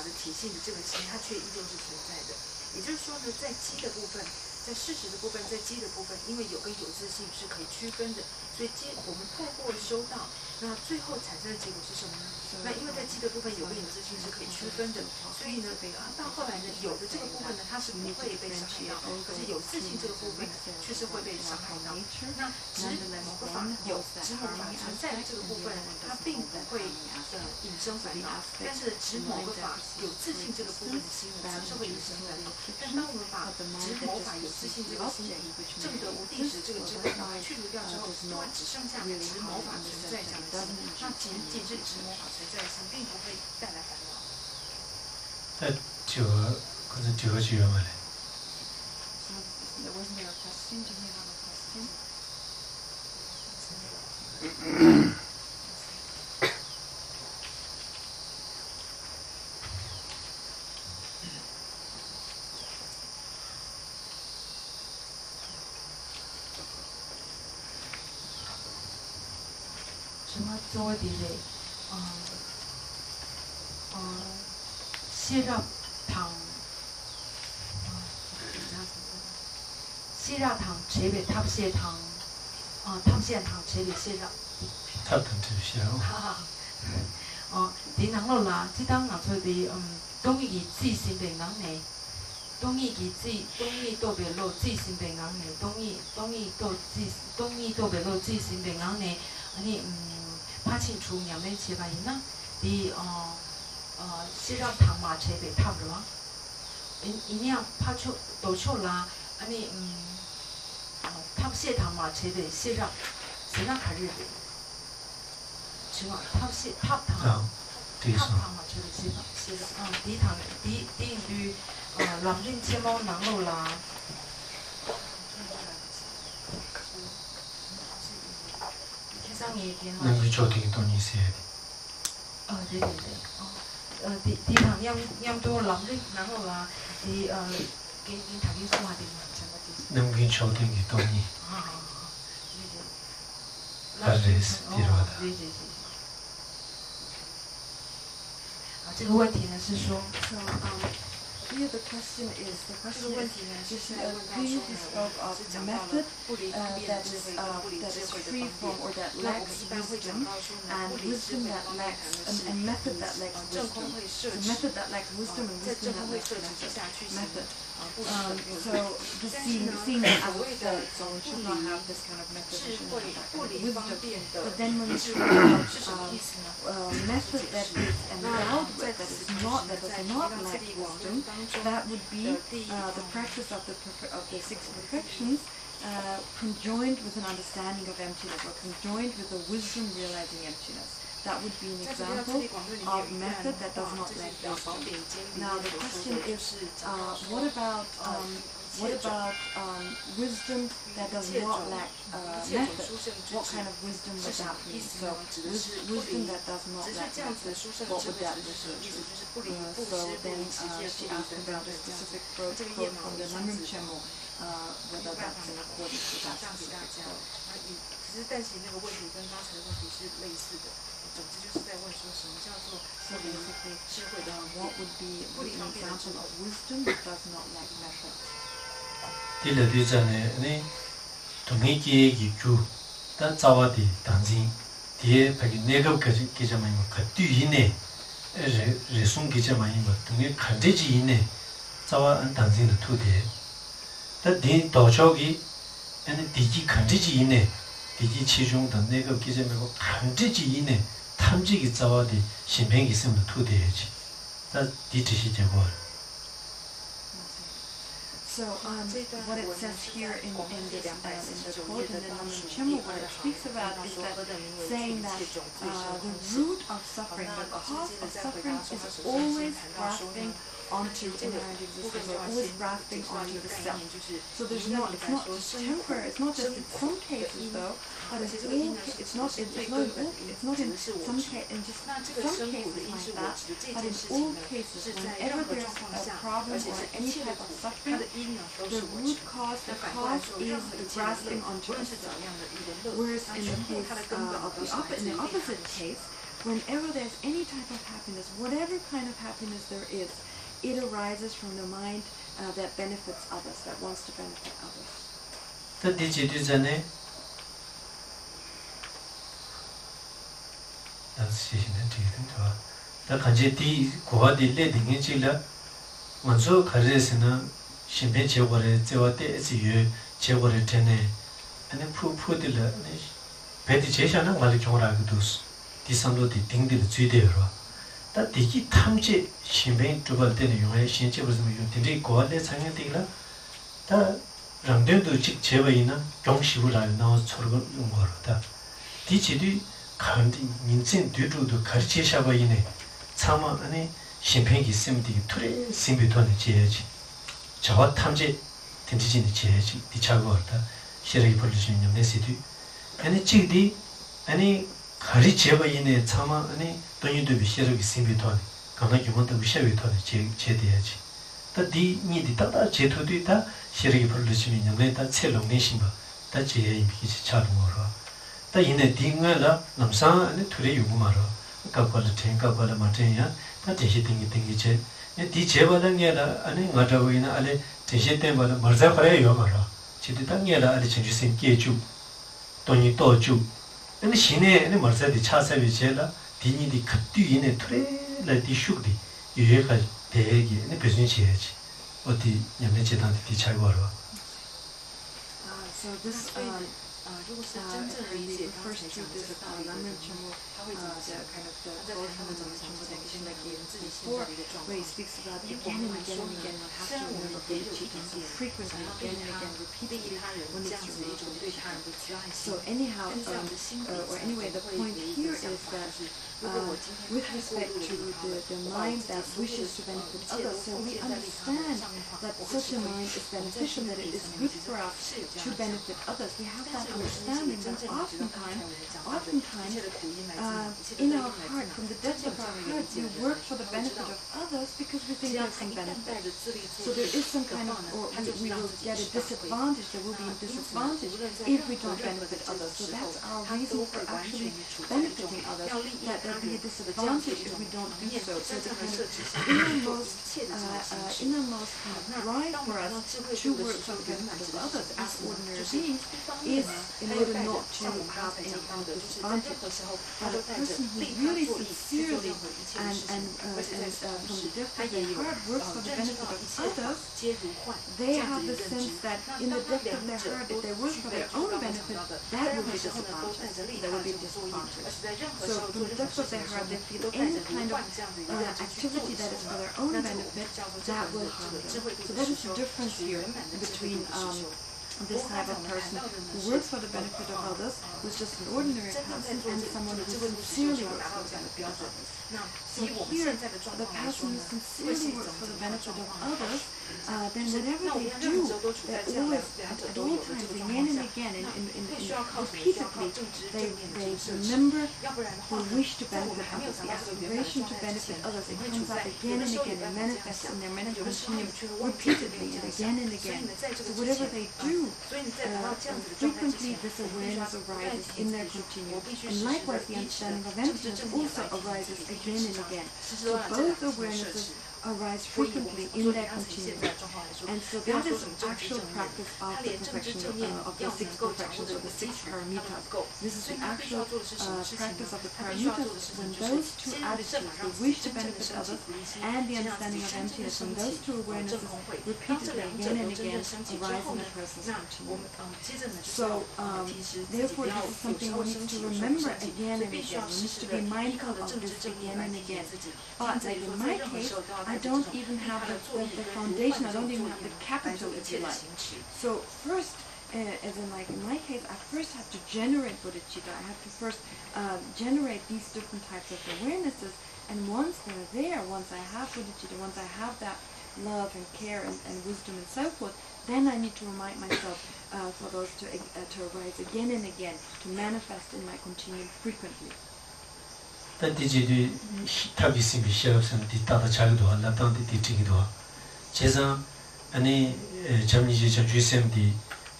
ways. 也就是说呢，在机的部分，在事实的部分，在机的部分，因为有跟有自性是可以区分的，所以我们透过收到，那最后产生的结果是什么呢？那因为在机的部分有跟有自性是可以区分的，所以呢，到后来呢，有的这个部分呢，它是不会被伤害到，可是有自性这个部分呢，却是会被伤害到。那直某个法有直某法存在的这个部分，它并不会引生烦恼，但是直某个法有自性这个部分的心呢，是会引生烦恼。但当我们把直某法有自性这个心证得无地时这个执法去除掉之后，那只剩下直某法存在这样的心，那仅仅是直某法存在的心，并不会带来烦恼。在九个，可是九个句嘛嘞。Wasn't there a question? Do you have a question? 什么作为比例？西绕堂，西绕堂这边他不西堂， 탑县堂这里是让。탑던 뜻이요. đi nắng lâu là chỉ đang ngồi thôi thì đông y chỉ sinh bệnh nắng này đông y tô bể lộ chỉ sinh bệnh nắng này đông y tô bể lộ chỉ sinh bệnh nắng này 아니 phát triển chung nhà mình chế bài na thì sẽ让糖马chế备差不多一样发出都出啦아니 탑蟹糖马chế备sẽ让开始的탑糖 탑糖맞춰서 디당 디디 람진 체모 나로라 계상이 되는 남기 조딩 돈이세. 네네네. 디당 양도 람진 나로라 디 게임 당연히 소화되는 마찬가지. 남기 조딩이 돈이. 라레스 디로다. 네네네. 这个问题呢是说 here the question is previously spoke of the method that is free from or that lacks wisdom and wisdom that lacks and method that lacks wisdom. The method that lacks wisdom and wisdom that lacks method. So the seeing as a fault, so we should not have this kind of method, we should not have that kind of wisdom. But then when we speak about method that is endowed with, that does not lack wisdom, that would be the practice of the six perfections, conjoined with an understanding of emptiness, or conjoined with a wisdom realizing emptiness. That would be an example of method that does not lack wisdom. Now the question is, what about wisdom that does not lack method? What kind of wisdom would that be? So wisdom that does not lack method, what would that refer to? So then she asked about a specific quote from the Namrim Chemo, whether that's in accordance with that specific quote. 只是但是那个问题跟刚才的问题是类似的，总之就是在问说什么叫做智慧的 what would be an example of wisdom that does not lack method? 第二点呢，你同一节记住，但早晚的当今，第那个那个给什么嘛？可对应呢，人送给什么嘛？同一看这几呢，早晚当今的土地，但第到时候的，第几看这几呢？ 第几其中的那个给什么？看这几呢？他们这个早晚的新品给什么土地去？但第这些结果。 So what it says here in the quote in the Namrim Chemo, what it speaks about is that saying that the root of suffering, the cause of suffering, is always grasping onto inherent existence, or always grasping onto the self. So it's not just temporary. It's not just in some cases though, but it's not in some cases like that. But in all cases, whenever there's a problem or any type of suffering, the root cause, the cause is the grasping onto the self. Whereas in the case in the opposite case, whenever there's any type of happiness, whatever kind of happiness there is, it arises from the mind that benefits others, that wants to benefit others. 신변 제거를 제와때 지유 제거를 되네 아니 푸푸들라 배디 제샤는 말이 정라고도 디산도디 딩들 주의되어 다 디기 탐지 신변 두발 때는 용의 신체 무슨 요딘데 고알레 상현되라 다 랑된도 직 제외이나 경시부라 나와 처럼 용거다 디지디 간디 민진 뒤로도 가르치셔 이네 참아 아니 신변이 심디 투레 심비도는 제지 저와 탐지 된지진이 제지 디차고다 시력이 벌리시는 놈네 시디 아니 지디 아니 가르치어 이네 참아 아니 돈이도 비시력이 심비도는 강하게 뭔가 위셔위도는 제대야지 다디 니디 다다 제토디다 시력이 벌리시는 놈네 다 체롱네 심바 다 제에 비치 차도로 다 이네 딩가라 남상 아니 둘이 요구마로 까깔 탱까깔 마테야 다 대시 딩기제 디 제바랑이라 아니 가자고이나 알레 대시 때마다 머자 거래 요마로 지디 땅이라 알레 진주생 깨주 돈이 또주 근데 신에 네 말세디 차세비 제라 디니디 급뒤에 트레라 디슈디 유해가 대기 네 배순 지야지 어디 냠내 제단데 디차이와로 So this really refers to this Lamrim Chenmo, the kind of the version of Lamrim Chenmo that Geshe-la gave before, where he speaks about again and again and again, you have to remember bodhicitta so frequently, again and again, repeatedly, when it's your nature bodhicitta. So anyhow, or anyway, the point here is that with respect to the mind that wishes to benefit others, so we understand that such a mind is beneficial, that it is good for us to benefit others. We have that understanding, but oftentimes, in our heart, from the depths of our heart, we work for the benefit of others because we think there's some benefit. So there is some kind of, or we will get a disadvantage, there will be a disadvantage if we don't benefit others. So that's our reason for actually benefiting others, that there'll be a disadvantage if we don't do so. So the kind of innermost kind of drive for us to work for the benefit of others as ordinary beings is in order not to have any kind of disadvantage. But a person who really sincerely and from the depth of their heart works for the benefit of others, they have the sense that in the depth of their heart, if they work for their own benefit, that will be disadvantage. There will be disadvantage. So from the depth of their heart, they feel any kind of activity that is for their own benefit, that will harm them. So that is the difference here between this type of person who works for the benefit of others, who's just an ordinary person, and someone who sincerely works for the benefit of others. So here, the person who sincerely works for the benefit of others, then whatever they do, they're always, at all times, again and again, repeatedly, they remember the wish to benefit others, the aspiration to benefit others. It comes up again and again, it manifests in their mental continuum repeatedly and again. So whatever they do, frequently this awareness arises in their continuum. And likewise, the understanding of emptiness also arises again and again. So both awarenesses arise frequently in their continuum. And so that is actual practice of the perfection of the six perfections or the six paramitas. This is the actual practice of the paramitas when those two attitudes, the wish to benefit others and the understanding of emptiness, when those two awarenesses repeatedly again and again arise in a person's continuum. So therefore this is something one needs to remember again and again. One needs to be mindful of this again and again. But like in my case, I don't even have the foundation, I don't even have the capital, if you like. So first, as in like in my case, I first have to generate bodhicitta. I have to first generate these different types of awarenesses. And once they're there, once I have bodhicitta, once I have that love and care and wisdom and so forth, then I need to remind myself for those to arise again and again, to manifest in my continuum frequently. 다 디지디 타비스 비셔선 디타다 차기도 나타한테 디티기도 제가 아니 잠니지 전주sem디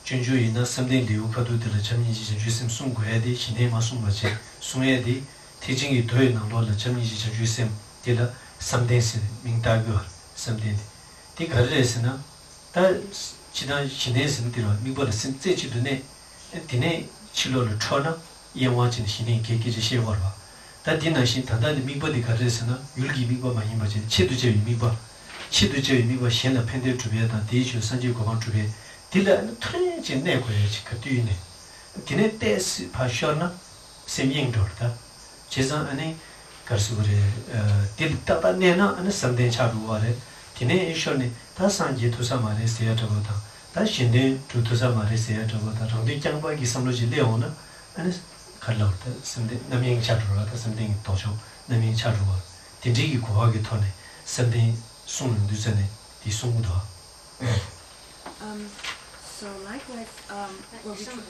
준주이나 섬된 리우카도들 잠니지 전주sem 송고야디 신내마 송마제 송야디 태징이 도에 나로라 잠니지 전주sem 데라 섬된스 민다고 섬된 디 가르레스나 다 지난 신내스 디로 미벌 신제지도네 디네 치료를 쳐나 예와진 신이 계기지 시험하러 다디나신 다다디 미버디 가르스나 율기 미버 많이 맞지 치두제 미버 현의 팬들 주변에다 대주 산지 고방 주변 딜라 트레지 내고야지 그 뒤에 디네 때스 파셔나 세미행도다 제가 안에 가르스고레 딜다다 내나 안에 삼대 차루와레 디네 이셔네 다 산지 도사마레 세야도다 다 신데 두도사마레 세야도다 정대 장바기 삼로지 레오나 안에 칼라우트 선데 남행 차루라다 선데 도죠 남행 차루와 딘지기 고하게 토네 선데 숨는 두전에 디 숨도 So likewise,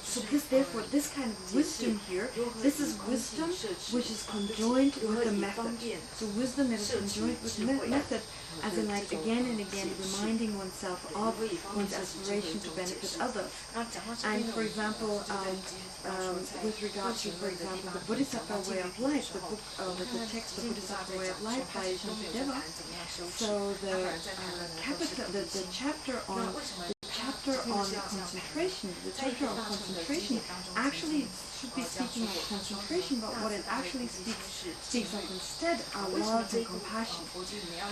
so therefore this kind of wisdom here, this is wisdom which is conjoined with the method. So wisdom that is conjoined with method, as in like again and again reminding oneself of one's aspiration to benefit others. And for example, with regard to, for example, the Bodhisattva way of life, the book, the text, the Bodhisattva way of life by Shantideva. So the chapter on chapter on concentration, the chapter on concentration actually should be speaking of concentration, but what it actually speaks of instead are love and compassion.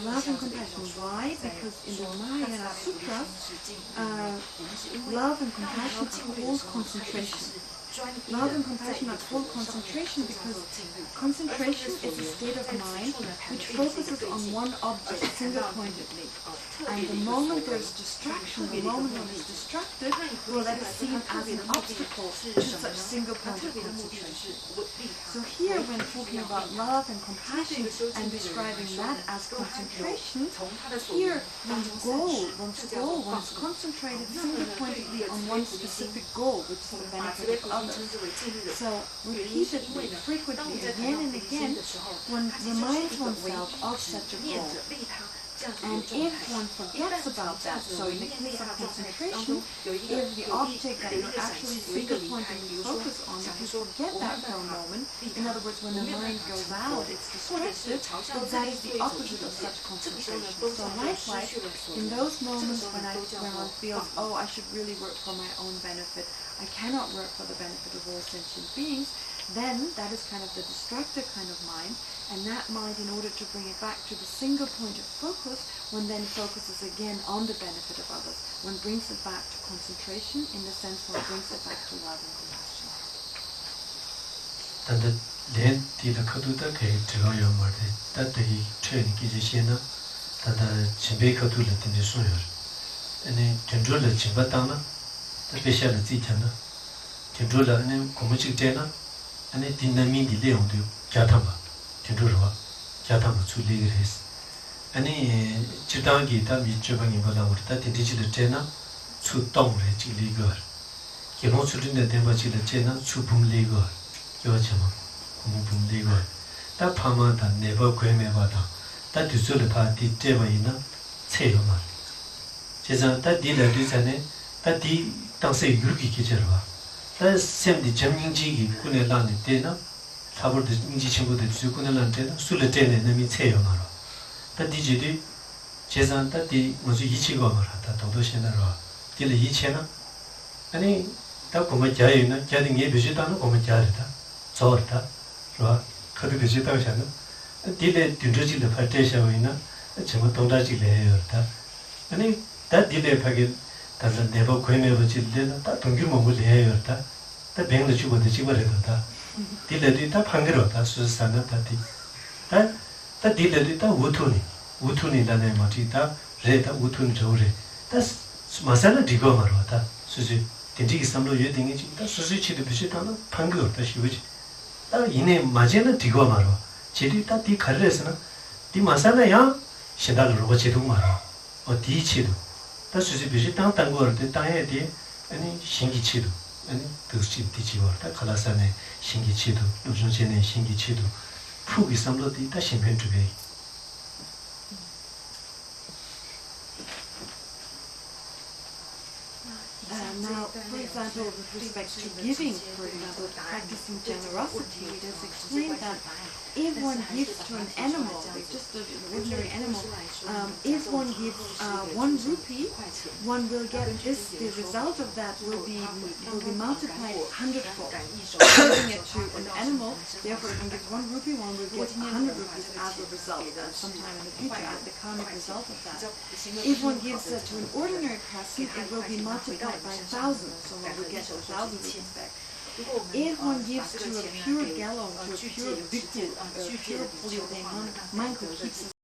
Love and compassion. Why? Because in the Mahayana Sutra, love and compassion are called concentration. Love and compassion are called concentration because concentration is a state of mind which focuses on one object single-pointedly. And the moment there is distraction, the moment one is distracted, well, that is seen as an obstacle to such single-pointed concentration. So here, when talking about love and compassion and describing that as concentration, here one's concentrated single-pointedly on one specific goal, which is the benefit of others. So repeatedly, frequently, again and again, one reminds oneself of such a goal. And if one forgets about that, so in the case of concentration, if the object that you actually single-pointedly focus on, if you forget that for a moment, in other words, when the mind goes out, it's distracted, then that is the opposite of such concentration. So likewise, in those moments when one feels, oh, I should really work for my own benefit, I cannot work for the benefit of all sentient beings, then that is kind of the distracted kind of mind, and that mind, in order to bring it back to the single point of focus, one then focuses again on the benefit of others. One brings it back to concentration, in the sense one brings it back to love and compassion. Tanda len di la khatu ta ke tiga yo ma de ta de che ni ki je shen na tanda chimbe khatu le tin so yo ene tenjo le chimba ta na ta pe sha le zi chan na tenjo la ene ko mo chi te na ene din na min di le on de kya ta ba tenjo ro kya ta ma chu le ge res ene chi ta gi ta mi che ba ni ba la wo ta ti chi le te na chu tong le chi le ge ke mo chu de de ba chi le che na chu bum le ge 요즘은 공부분리고 다 파마다 네버 괴매바다 다 뒤줄을 봐 뒤째바 있나 체요만 제가 다 뒤를 뒤전에 다뒤 당세 유르기 기절와 다 샘디 점인지기 군에 라는 때나 사벌도 인지 친구들 주군에 라는 때나 술을 때는 남이 체요만 다 뒤지디 제가 다뒤 먼저 이치고 말하다 도도 신나로 뒤를 이체나 아니 다 고마 자유나 자든 예 비슷한 고마 자르다 저었다. 저 그렇게 비슷하고 하는 딜레 딘저지를 발대셔이나 정말 동자지를 해요다. 아니 다 딜레 파게 다들 내버 괴매버지를 다 동규 몸을 해요다. 다 병도 주고도 집어래도다. 딜레도 다 판거로다. 수사는 다디. 다 딜레도 다 우투니라는 말이 다 레다 우투니 저래. 다 마사는 디고 말하다. 수지 딘지기 삼로 예딩이지. 다 수지치도 비슷하나 판거로다 시부지. 다 이내 맞에는 디고 말어. 제리 다디 가르에서는 디 마사나야 신달로 거치도 말어. 디치도. 다 수지 비시 땅 거를 때 땅에 디 아니 신기치도. 아니 뜻이 디치고 다 칼라산에 신기치도. 요즘 전에 신기치도. 푸기 삼로디 다 신변주베. Now, for example, with respect to giving, for example, practicing generosity, it is explained that if one gives to an animal, like just an ordinary animal, if one gives 1 rupee, one will get this. The result of that will be multiplied 100-fold. Giving it to an animal, therefore, if one gives 1 rupee, one will get 100 rupees as a result. Sometime in the future, as the karmic result of that. If one gives that to an ordinary person, it will be multiplied by 1,000, so one will get 1,000 rupees back. If one gives to a pure galon, to a pure bhikkhu, a pure holy monk who keeps